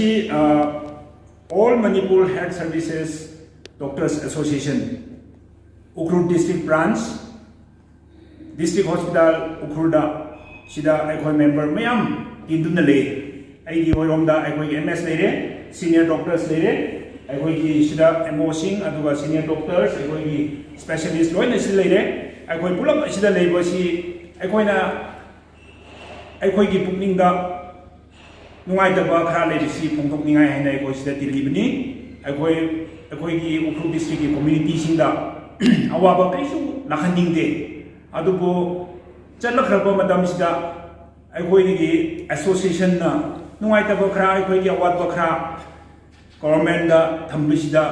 Masi all Manipur Health Services Doctors Association Ukhrul District Branch District Hospital Ukhrulda Sida Aikoi member Mayam Tinduna Le Aigi Hoyomda Aikoi MS Lere Senior Doctors Lere Aikoi Sida MO Sing Aduga Senior Doctors Aikoi Specialist Loina Lere Aikoi Pulam Sida Labor Si Aikoina Aikoi Gi Pukninga Nungai Daba Kara Legacy Pongtok Ningai and Aikoi Sida Tilibni Aikoi Gi Ukhrul District Community Sinda Awaba Kaisu Nakanding De Adubo Chalakharpa Madam Sida Aikoi Association na Nungai Daba Kara Aikoi Gi Awad Bakra Government da Thambisida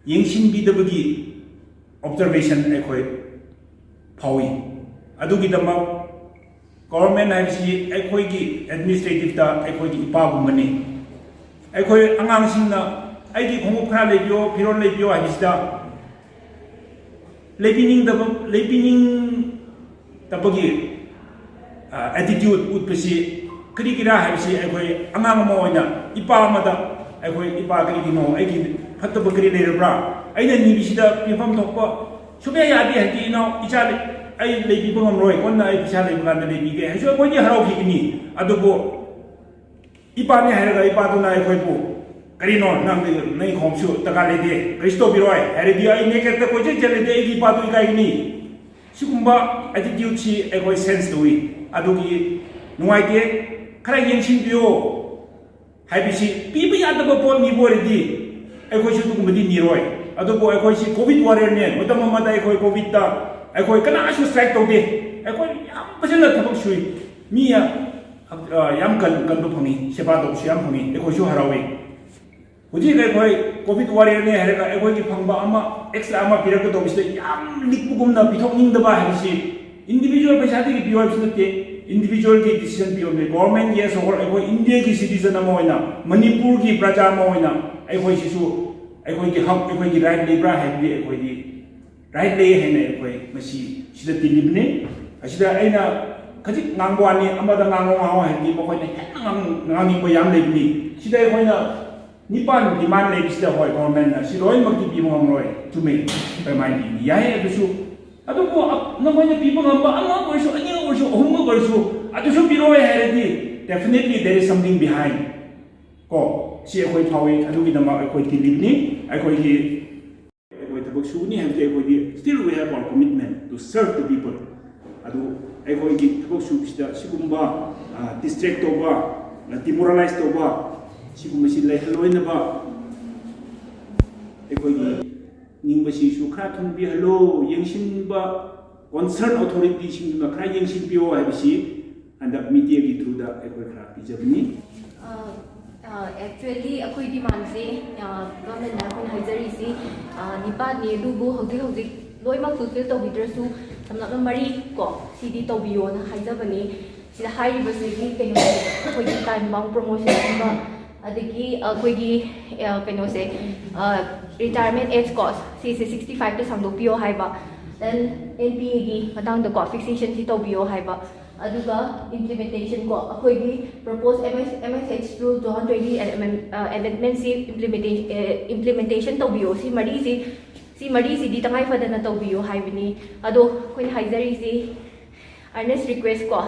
Yengshin Bidabagi Observation Aikoi Pawi Adugi Dama Government Haibsi Aikoi Gi Administrative da Aikoi Gi Ipagumani Aikoi Angang Singna Aigi Kongup Kara Lebio, Piron Lebio Haibsida Lepining Tabagi attitude would proceed Krikira Haibsi Aikoi Angang Moina Ipa Mada Aikoi Ipa Krikino Aigi Patabakri Lebra Aina Nibisida Pipam Topa Subaya Hati now Ichali I lay people on Roy, one night Charlie Van the Lady. I said, when you have me, Adobo Ipani had a Ipatuna Koipo, Carino, Nam, Nay Home Shoot, Takalede, Christo Biroy, Heredia, naked the Cojet, Ipatu Gaini. Sukumba attitude she equal sense to it. Adogi, no idea, Karayan Shimpio, Happy people at the Bopon Niboridi, Equal to Medini Roy, Adobo Equal COVID warrior name, Matamama COVID. Aikoi kana asu strike taude aikoi yam pajana thabak sui mi yam kan phangi seba do siam phangi aikoi su harawe huji aikoi covid warrior ne harega aikoi ki phangba ama extra ama pirak do biste yam likpugumna bithokning daba habisi individual paisa ki biwa bisnate individual ki decision biwa me government yes or aikoi india ki citizen ama hoina manipur ki praja ama hoina aikoi sisu aikoi ki hak aikoi ki right libra habi aikoi di right lay hene koi masi sida tilibne asida aina kajik ngangwani amada ngangwa hendi mo koi ngangi ko yam lebni sida koi na nipan demand le sida hoi government na si roi makti bi mo roi to me by my bi ya he adusu adu ko na koi na bi mo ngamba anga ko so ani ko so hum ko so adusu bi roi heredi definitely there is something behind ko si koi thawi adu gi dama koi tilibni ai koi ki still we have our commitment to serve the people. Adu aikoi gi thobok subsida sigumba distract over demoralized over sigumba si lai haloina ba aikoi gi ningba si su kha thun bi halo yengshin ba concerned authority singna kha yengshin bio haibisi and the media gi through the aikoi kha pijabni actually akoi demand se government na kon haizari si nipa ne dubu hoji loima fulfill to bidrasu samna mari ko cd to bio na haizabani sida high university keno akoi di time bang promotion ba adigi akoi gi keno se retirement age cost si 65 to samdo bio haiba then npa gi matang the fixation si to bio haiba aduga implementation ko akoi gi propose MHS Rules 2020 amendment si implementation to bio si mari si di tangai fadana to bio haibini ado koi haizari si earnest request ko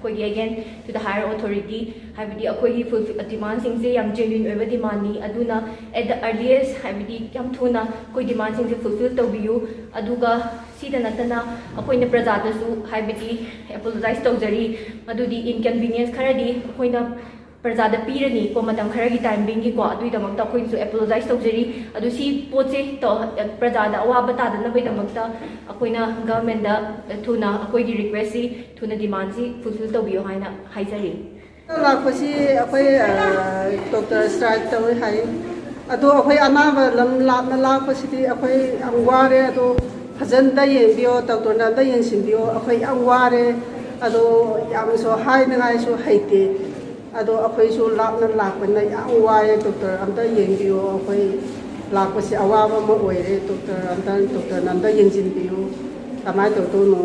koi gi again to the higher authority haibidi akoi gi fulfill demand sing se yam genuine over demand ni aduna at the earliest haibidi yam thuna koi demand sing se fulfill to bio aduga sida natana akoina prajada su haibidi apologize tawjari madudi inconvenience kharadi akoina prajada pirani ko matam kharagi time bingi ko adui damak ta koin su apologize tawjari adu si poche to prajada awa bata da bai damak ta akoina government da thuna akoi gi request si thuna demand si fulfill tawbiyo haina haizari la khosi akoi doctor strike tawi hai adu akoi anaba lam la khosi akoi angware adu Fazanda yengbio doctor nanda yensinbio akhoi angware ado yam so hai nangai so haite ado akhoi so lakna lakna angware doctor amta yengbio akhoi lakpasi awawa mo oire doctor nanda yensinbio tamai to no